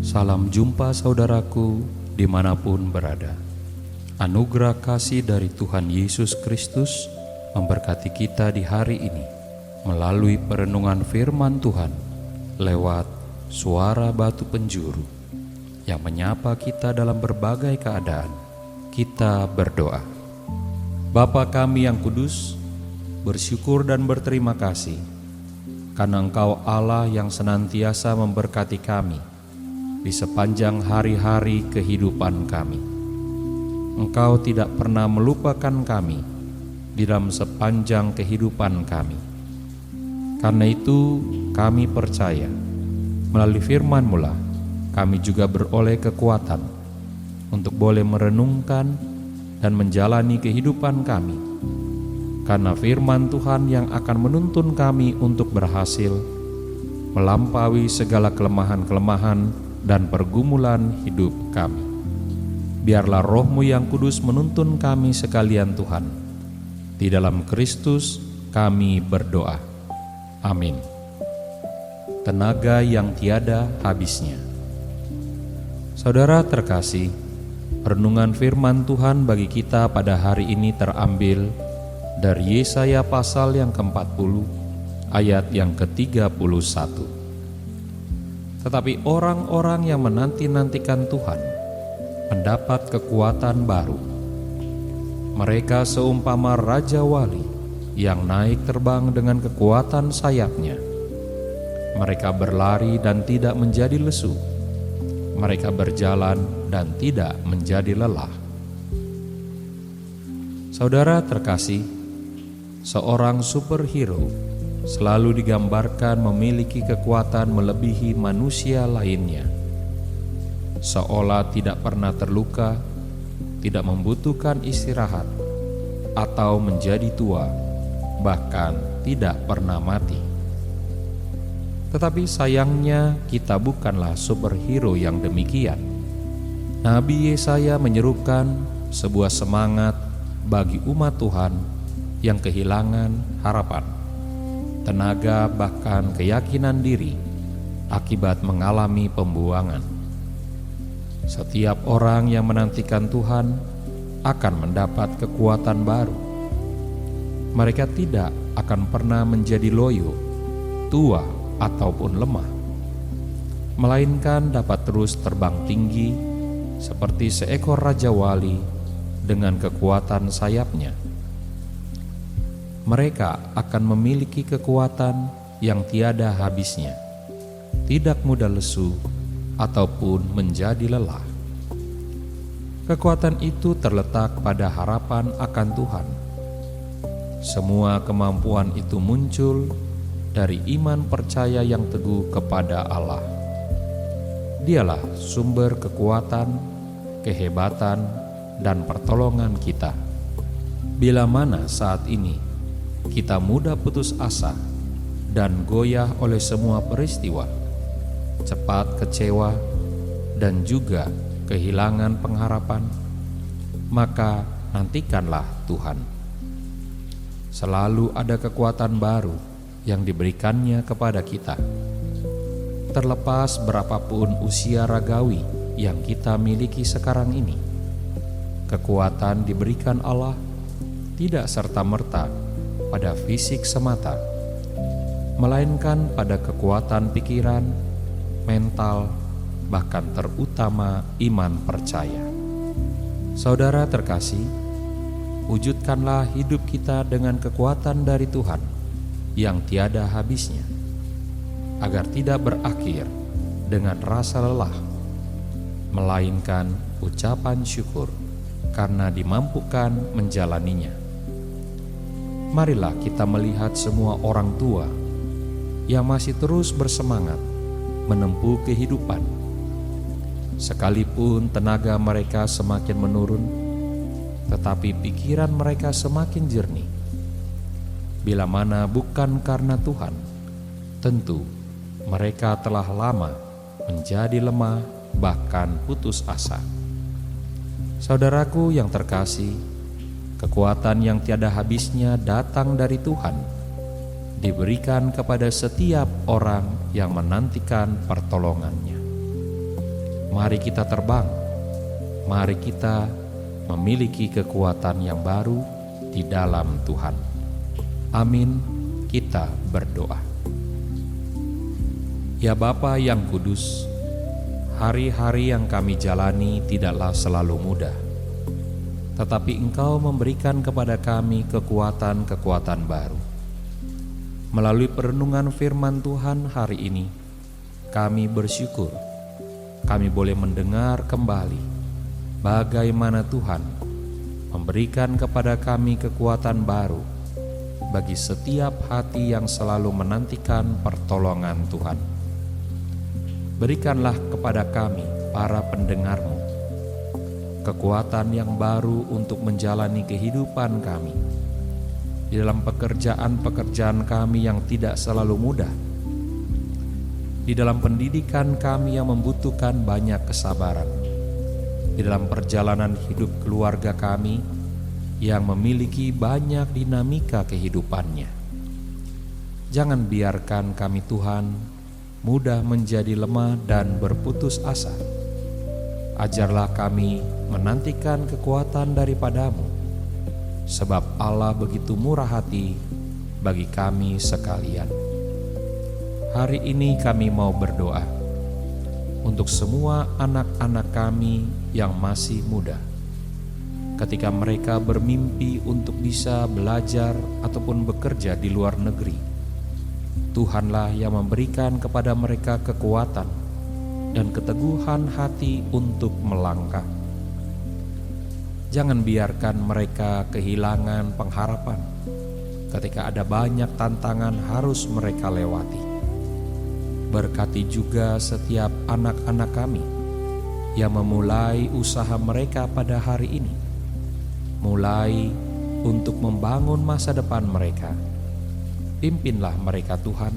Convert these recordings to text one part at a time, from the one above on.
Salam jumpa saudaraku dimanapun berada. Anugerah kasih dari Tuhan Yesus Kristus memberkati kita di hari ini melalui perenungan firman Tuhan lewat suara batu penjuru yang menyapa kita dalam berbagai keadaan. Kita berdoa. Bapa kami yang kudus, bersyukur dan berterima kasih karena Engkau Allah yang senantiasa memberkati kami di sepanjang hari-hari kehidupan kami. Engkau tidak pernah melupakan kami di dalam sepanjang kehidupan kami. Karena itu kami percaya melalui firman-Mu lah kami juga beroleh kekuatan untuk boleh merenungkan dan menjalani kehidupan kami. Karena firman Tuhan yang akan menuntun kami untuk berhasil melampaui segala kelemahan-kelemahan dan pergumulan hidup kami. Biarlah Roh-Mu yang kudus menuntun kami sekalian Tuhan. Di dalam Kristus kami berdoa. Amin. Tenaga yang tiada habisnya. Saudara terkasih, renungan firman Tuhan bagi kita pada hari ini terambil dari Yesaya pasal yang ke-40 ayat yang ke-31. Tetapi orang-orang yang menanti-nantikan Tuhan mendapat kekuatan baru. Mereka seumpama Raja Wali yang naik terbang dengan kekuatan sayapnya. Mereka berlari dan tidak menjadi lesu. Mereka berjalan dan tidak menjadi lelah. Saudara terkasih, seorang superhero selalu digambarkan memiliki kekuatan melebihi manusia lainnya. Seolah tidak pernah terluka, tidak membutuhkan istirahat, atau menjadi tua, bahkan tidak pernah mati. Tetapi sayangnya kita bukanlah superhero yang demikian. Nabi Yesaya menyerukan sebuah semangat bagi umat Tuhan yang kehilangan harapan, tenaga, bahkan keyakinan diri akibat mengalami pembuangan. Setiap orang yang menantikan Tuhan akan mendapat kekuatan baru. Mereka tidak akan pernah menjadi loyo, tua, ataupun lemah, melainkan dapat terus terbang tinggi seperti seekor Raja Wali dengan kekuatan sayapnya. Mereka akan memiliki kekuatan yang tiada habisnya, tidak mudah lesu ataupun menjadi lelah. Kekuatan itu terletak pada harapan akan Tuhan. Semua kemampuan itu muncul dari iman percaya yang teguh kepada Allah. Dialah sumber kekuatan, kehebatan, dan pertolongan kita. Bila mana saat ini kita mudah putus asa dan goyah oleh semua peristiwa, cepat kecewa, dan juga kehilangan pengharapan, maka nantikanlah Tuhan. Selalu ada kekuatan baru yang diberikannya kepada kita. Terlepas berapapun usia ragawi yang kita miliki sekarang ini, kekuatan diberikan Allah tidak serta-merta pada fisik semata, melainkan pada kekuatan pikiran, mental, bahkan terutama iman percaya. Saudara terkasih, wujudkanlah hidup kita dengan kekuatan dari Tuhan yang tiada habisnya, agar tidak berakhir dengan rasa lelah, melainkan ucapan syukur karena dimampukan menjalaninya. Marilah kita melihat semua orang tua yang masih terus bersemangat menempuh kehidupan. Sekalipun tenaga mereka semakin menurun, tetapi pikiran mereka semakin jernih. Bila mana bukan karena Tuhan, tentu mereka telah lama menjadi lemah, bahkan putus asa. Saudaraku yang terkasih, Kekuatan yang tiada habisnya datang dari Tuhan, diberikan kepada setiap orang yang menantikan pertolongannya. Mari kita terbang, mari kita memiliki kekuatan yang baru di dalam Tuhan. Amin, kita berdoa. Ya Bapa yang kudus, hari-hari yang kami jalani tidaklah selalu mudah, tetapi Engkau memberikan kepada kami kekuatan-kekuatan baru. Melalui perenungan firman Tuhan hari ini, kami bersyukur kami boleh mendengar kembali bagaimana Tuhan memberikan kepada kami kekuatan baru bagi setiap hati yang selalu menantikan pertolongan Tuhan. Berikanlah kepada kami, para pendengar-Mu, kekuatan yang baru untuk menjalani kehidupan kami di dalam pekerjaan-pekerjaan kami yang tidak selalu mudah, di dalam pendidikan kami yang membutuhkan banyak kesabaran, di dalam perjalanan hidup keluarga kami yang memiliki banyak dinamika kehidupannya. Jangan biarkan kami Tuhan mudah menjadi lemah dan berputus asa. Ajarlah kami menantikan kekuatan daripada-Mu, sebab Allah begitu murah hati bagi kami sekalian. Hari ini kami mau berdoa untuk semua anak-anak kami yang masih muda. Ketika mereka bermimpi untuk bisa belajar ataupun bekerja di luar negeri, Tuhanlah yang memberikan kepada mereka kekuatan dan keteguhan hati untuk melangkah. Jangan biarkan mereka kehilangan pengharapan ketika ada banyak tantangan harus mereka lewati. Berkati juga setiap anak-anak kami yang memulai usaha mereka pada hari ini, mulai untuk membangun masa depan mereka. Pimpinlah mereka Tuhan,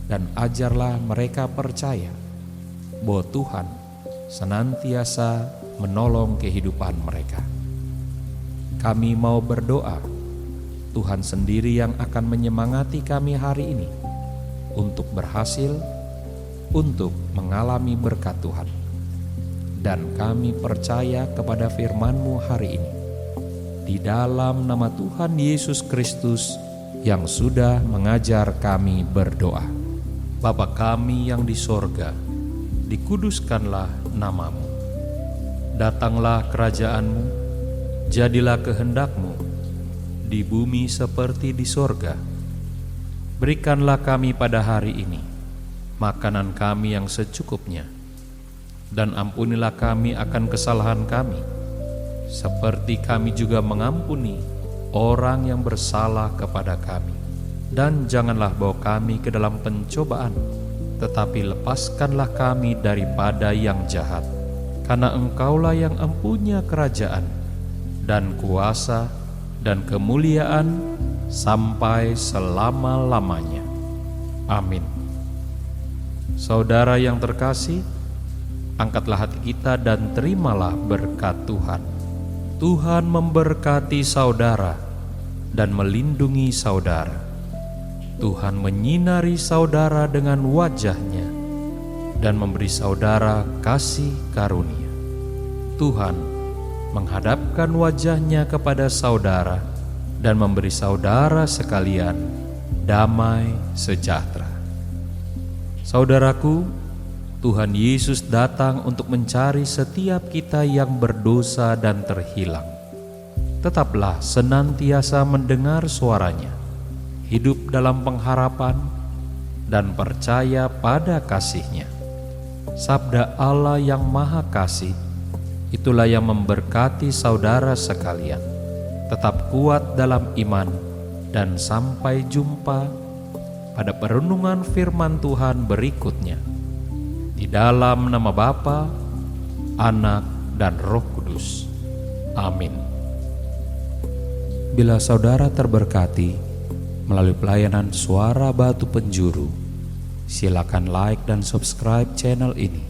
dan ajarlah mereka percaya bahwa Tuhan senantiasa menolong kehidupan mereka. Kami mau berdoa, Tuhan sendiri yang akan menyemangati kami hari ini untuk berhasil, untuk mengalami berkat Tuhan. Dan kami percaya kepada firman-Mu hari ini, di dalam nama Tuhan Yesus Kristus yang sudah mengajar kami berdoa. Bapa kami yang di sorga, dikuduskanlah nama-Mu. Datanglah kerajaan-Mu, jadilah kehendak-Mu di bumi seperti di sorga. Berikanlah kami pada hari ini makanan kami yang secukupnya, dan ampunilah kami akan kesalahan kami, seperti kami juga mengampuni orang yang bersalah kepada kami. Dan janganlah bawa kami ke dalam pencobaan, tetapi lepaskanlah kami daripada yang jahat. Karena Engkaulah yang empunya kerajaan dan kuasa dan kemuliaan sampai selama-lamanya. Amin. Saudara yang terkasih, angkatlah hati kita dan terimalah berkat Tuhan. Tuhan memberkati saudara dan melindungi saudara. Tuhan menyinari saudara dengan wajah-Nya dan memberi saudara kasih karunia. Tuhan menghadapkan wajah-Nya kepada saudara dan memberi saudara sekalian damai sejahtera. Saudaraku, Tuhan Yesus datang untuk mencari setiap kita yang berdosa dan terhilang. Tetaplah senantiasa mendengar suara-Nya, hidup dalam pengharapan, dan percaya pada kasih-Nya. Sabda Allah yang Maha Kasih, itulah yang memberkati saudara sekalian. Tetap kuat dalam iman, dan sampai jumpa pada perenungan firman Tuhan berikutnya. Di dalam nama Bapa, Anak, dan Roh Kudus. Amin. Bila saudara terberkati melalui pelayanan Suara Batu Penjuru, silakan like dan subscribe channel ini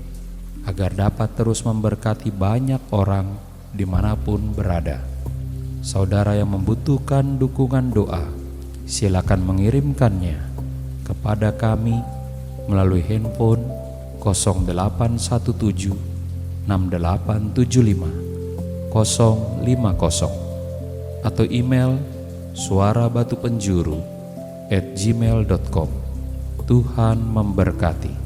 agar dapat terus memberkati banyak orang dimanapun berada. Saudara yang membutuhkan dukungan doa, silakan mengirimkannya kepada kami melalui handphone 0817 6875 050 atau email suarabatupenjuru@gmail.com. Tuhan memberkati.